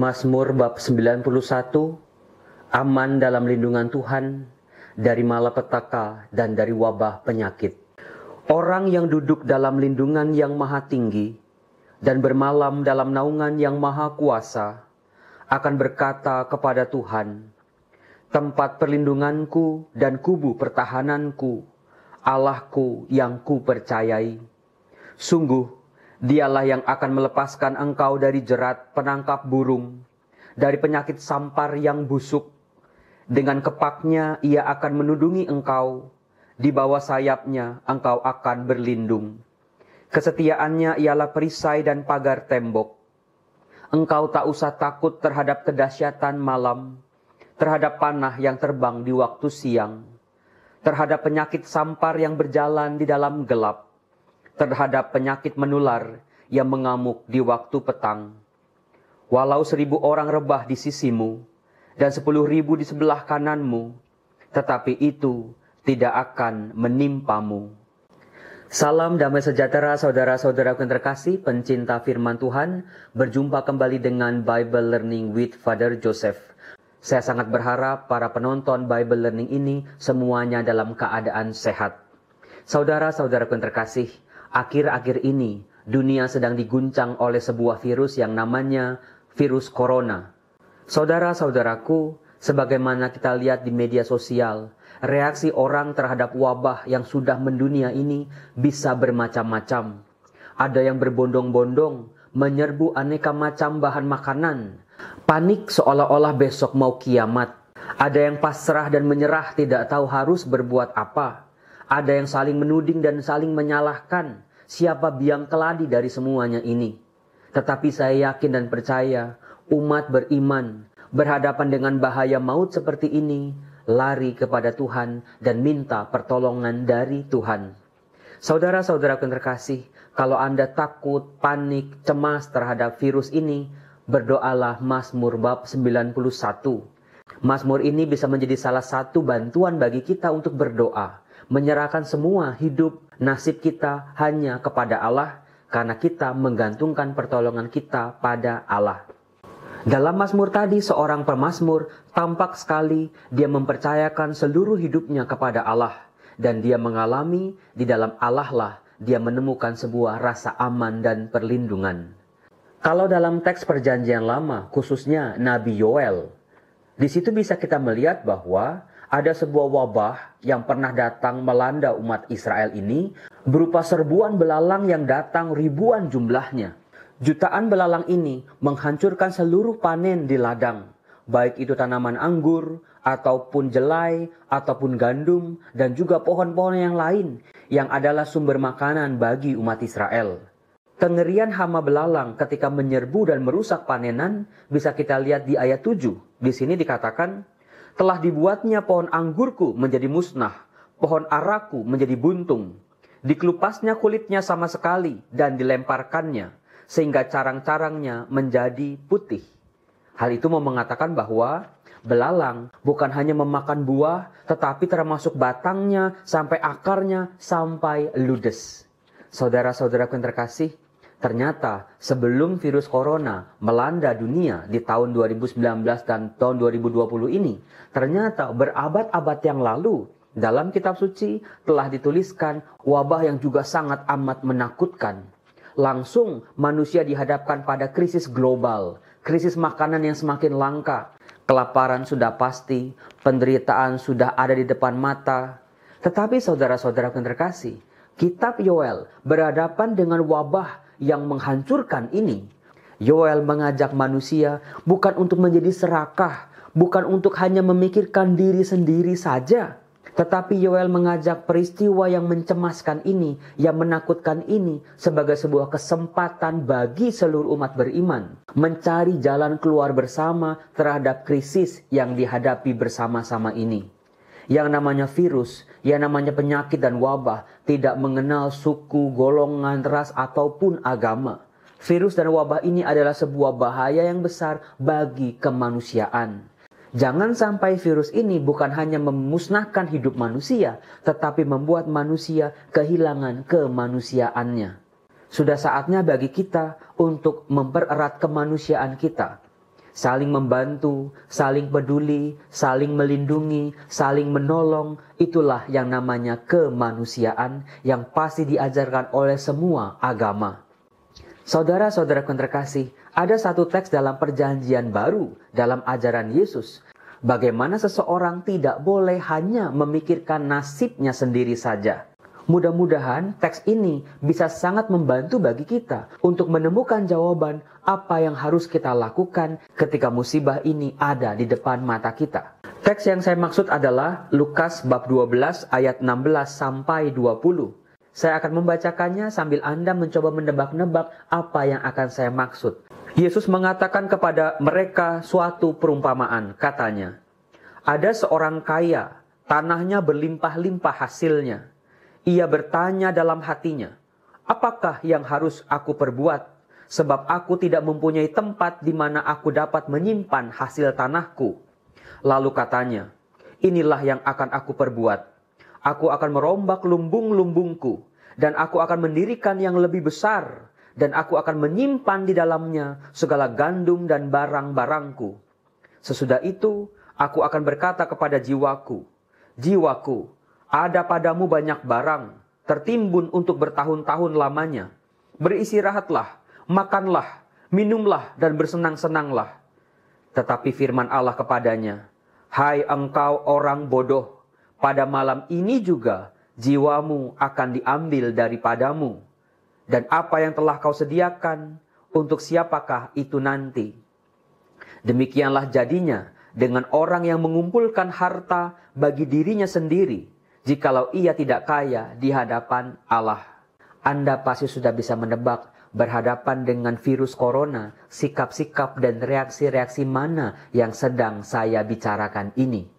Mazmur bab 91, aman dalam lindungan Tuhan, dari malapetaka dan dari wabah penyakit. Orang yang duduk dalam lindungan yang maha tinggi, dan bermalam dalam naungan yang maha kuasa, akan berkata kepada Tuhan, tempat perlindunganku dan kubu pertahananku, Allahku yang kupercayai. Sungguh, Dialah yang akan melepaskan engkau dari jerat penangkap burung, dari penyakit sampar yang busuk. Dengan kepaknya ia akan menudungi engkau, di bawah sayapnya engkau akan berlindung. Kesetiaannya ialah perisai dan pagar tembok. Engkau tak usah takut terhadap kedahsyatan malam, terhadap panah yang terbang di waktu siang, terhadap penyakit sampar yang berjalan di dalam gelap, terhadap penyakit menular yang mengamuk di waktu petang. Walau 1.000 orang rebah di sisimu, dan 10.000 di sebelah kananmu, tetapi itu tidak akan menimpamu. Salam damai sejahtera saudara-saudaraku yang terkasih, pencinta firman Tuhan. Berjumpa kembali dengan Bible Learning with Father Joseph. Saya sangat berharap para penonton Bible Learning ini semuanya dalam keadaan sehat. Saudara-saudaraku yang terkasih, akhir-akhir ini dunia sedang diguncang oleh sebuah virus yang namanya virus corona. Saudara-saudaraku, sebagaimana kita lihat di media sosial, reaksi orang terhadap wabah yang sudah mendunia ini bisa bermacam-macam. Ada yang berbondong-bondong, menyerbu aneka macam bahan makanan. Panik seolah-olah besok mau kiamat. Ada yang pasrah dan menyerah, tidak tahu harus berbuat apa. Ada yang saling menuding dan saling menyalahkan. Siapa biang keladi dari semuanya ini? Tetapi saya yakin dan percaya, umat beriman berhadapan dengan bahaya maut seperti ini, lari kepada Tuhan dan minta pertolongan dari Tuhan. Saudara-saudaraku yang terkasih, kalau Anda takut, panik, cemas terhadap virus ini, berdoalah Mazmur bab 91. Mazmur ini bisa menjadi salah satu bantuan bagi kita untuk berdoa, menyerahkan semua hidup, nasib kita hanya kepada Allah, karena kita menggantungkan pertolongan kita pada Allah. Dalam Mazmur tadi, seorang pemazmur tampak sekali dia mempercayakan seluruh hidupnya kepada Allah, dan dia mengalami di dalam Allah lah dia menemukan sebuah rasa aman dan perlindungan. Kalau dalam teks Perjanjian Lama, khususnya Nabi Yoel, di situ bisa kita melihat bahwa ada sebuah wabah yang pernah datang melanda umat Israel ini berupa serbuan belalang yang datang ribuan jumlahnya. Jutaan belalang ini menghancurkan seluruh panen di ladang, baik itu tanaman anggur, ataupun jelai, ataupun gandum, dan juga pohon-pohon yang lain yang adalah sumber makanan bagi umat Israel. Kengerian hama belalang ketika menyerbu dan merusak panenan bisa kita lihat di ayat 7. Di sini dikatakan, telah dibuatnya pohon anggurku menjadi musnah, pohon araku menjadi buntung. Dikelupasnya kulitnya sama sekali dan dilemparkannya, sehingga carang-carangnya menjadi putih. Hal itu mau mengatakan bahwa belalang bukan hanya memakan buah, tetapi termasuk batangnya, sampai akarnya, sampai ludes. Saudara-saudaraku yang terkasih, ternyata sebelum virus corona melanda dunia di tahun 2019 dan tahun 2020 ini, ternyata berabad-abad yang lalu dalam kitab suci telah dituliskan wabah yang juga sangat amat menakutkan. Langsung manusia dihadapkan pada krisis global, krisis makanan yang semakin langka, kelaparan sudah pasti, penderitaan sudah ada di depan mata. Tetapi saudara-saudara yang terkasih, kitab Yoel berhadapan dengan wabah yang menghancurkan ini. Yoel mengajak manusia bukan untuk menjadi serakah, bukan untuk hanya memikirkan diri sendiri saja, tetapi Yoel mengajak peristiwa yang mencemaskan ini, yang menakutkan ini sebagai sebuah kesempatan bagi seluruh umat beriman mencari jalan keluar bersama terhadap krisis yang dihadapi bersama-sama ini. Yang namanya virus, yang namanya penyakit dan wabah tidak mengenal suku, golongan, ras, ataupun agama. Virus dan wabah ini adalah sebuah bahaya yang besar bagi kemanusiaan. Jangan sampai virus ini bukan hanya memusnahkan hidup manusia, tetapi membuat manusia kehilangan kemanusiaannya. Sudah saatnya bagi kita untuk mempererat kemanusiaan kita. saling membantu, saling peduli, saling melindungi, saling menolong. Itulah yang namanya kemanusiaan yang pasti diajarkan oleh semua agama. Saudara-saudara yang terkasih, ada satu teks dalam Perjanjian Baru dalam ajaran Yesus. Bagaimana seseorang tidak boleh hanya memikirkan nasibnya sendiri saja. Mudah-mudahan teks ini bisa sangat membantu bagi kita untuk menemukan jawaban apa yang harus kita lakukan ketika musibah ini ada di depan mata kita. Teks yang saya maksud adalah Lukas bab 12 ayat 16 sampai 20. Saya akan membacakannya sambil Anda mencoba menebak-nebak apa yang akan saya maksud. Yesus mengatakan kepada mereka suatu perumpamaan, katanya, "Ada seorang kaya, tanahnya berlimpah-limpah hasilnya. Ia bertanya dalam hatinya, 'Apakah yang harus aku perbuat? Sebab aku tidak mempunyai tempat di mana aku dapat menyimpan hasil tanahku.' Lalu katanya, 'Inilah yang akan aku perbuat. Aku akan merombak lumbung-lumbungku, dan aku akan mendirikan yang lebih besar, dan aku akan menyimpan di dalamnya segala gandum dan barang-barangku. Sesudah itu, aku akan berkata kepada jiwaku, jiwaku, ada padamu banyak barang, tertimbun untuk bertahun-tahun lamanya. Beristirahatlah, makanlah, minumlah, dan bersenang-senanglah.' Tetapi firman Allah kepadanya, 'Hai engkau orang bodoh, pada malam ini juga jiwamu akan diambil daripadamu. Dan apa yang telah kau sediakan, untuk siapakah itu nanti?' Demikianlah jadinya dengan orang yang mengumpulkan harta bagi dirinya sendiri, jikalau ia tidak kaya di hadapan Allah." Anda pasti sudah bisa menebak, berhadapan dengan virus corona, sikap-sikap dan reaksi-reaksi mana yang sedang saya bicarakan ini.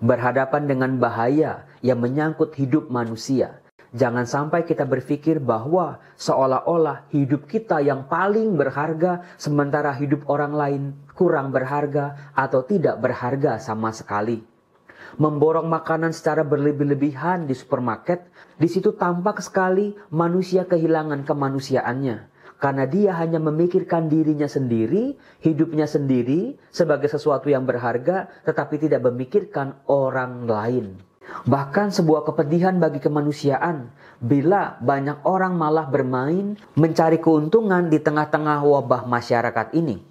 Berhadapan dengan bahaya yang menyangkut hidup manusia. Jangan sampai kita berpikir bahwa seolah-olah hidup kita yang paling berharga, sementara hidup orang lain kurang berharga atau tidak berharga sama sekali. Memborong makanan secara berlebih-lebihan di supermarket, di situ tampak sekali manusia kehilangan kemanusiaannya. Karena dia hanya memikirkan dirinya sendiri, hidupnya sendiri sebagai sesuatu yang berharga, tetapi tidak memikirkan orang lain. Bahkan sebuah kepedihan bagi kemanusiaan bila banyak orang malah bermain mencari keuntungan di tengah-tengah wabah masyarakat ini.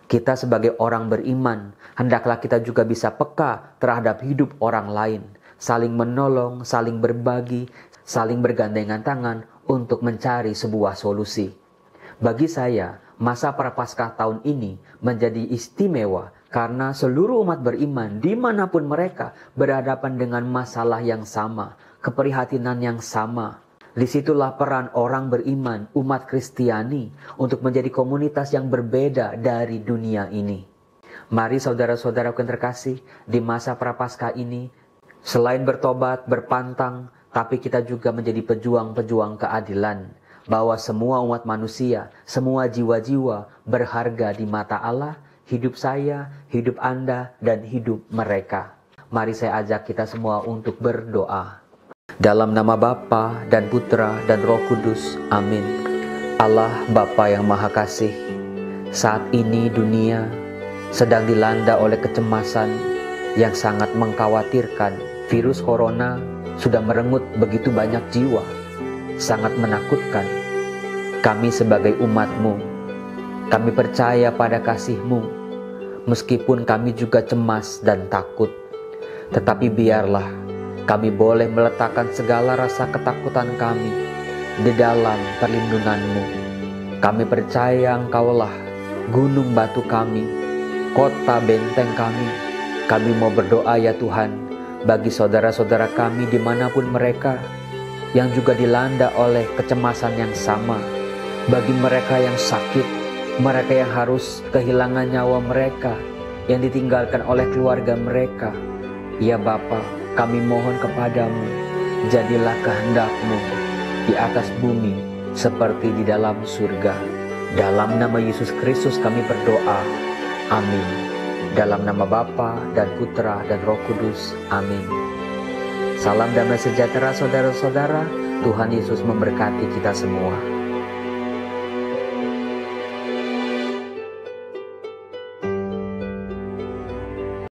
Kita sebagai orang beriman, hendaklah kita juga bisa peka terhadap hidup orang lain, saling menolong, saling berbagi, saling bergandengan tangan untuk mencari sebuah solusi. Bagi saya, masa Prapaskah tahun ini menjadi istimewa karena seluruh umat beriman dimanapun mereka berhadapan dengan masalah yang sama, keprihatinan yang sama. Disitulah peran orang beriman, umat Kristiani, untuk menjadi komunitas yang berbeda dari dunia ini. Mari saudara-saudara yang terkasih, di masa Prapaskah ini, selain bertobat, berpantang, tapi kita juga menjadi pejuang-pejuang keadilan. Bahwa semua umat manusia, semua jiwa-jiwa berharga di mata Allah, hidup saya, hidup Anda, dan hidup mereka. Mari saya ajak kita semua untuk berdoa. Dalam nama Bapa dan Putra dan Roh Kudus, amin. Allah Bapa yang Maha Kasih, saat ini dunia sedang dilanda oleh kecemasan yang sangat mengkhawatirkan. Virus corona sudah merenggut begitu banyak jiwa, sangat menakutkan. Kami sebagai umat-Mu, kami percaya pada kasih-Mu, meskipun kami juga cemas dan takut. Tetapi biarlah kami boleh meletakkan segala rasa ketakutan kami di dalam perlindungan-Mu. Kami percaya Engkaulah gunung batu kami, kota benteng kami. Kami mau berdoa ya Tuhan, bagi saudara-saudara kami dimanapun mereka, yang juga dilanda oleh kecemasan yang sama. Bagi mereka yang sakit, mereka yang harus kehilangan nyawa mereka, yang ditinggalkan oleh keluarga mereka. Ya Bapa, kami mohon kepadamu, jadilah kehendak-Mu di atas bumi seperti di dalam surga. Dalam nama Yesus Kristus kami berdoa. Amin. Dalam nama Bapa dan Putra dan Roh Kudus. Amin. Salam damai sejahtera saudara-saudara. Tuhan Yesus memberkati kita semua.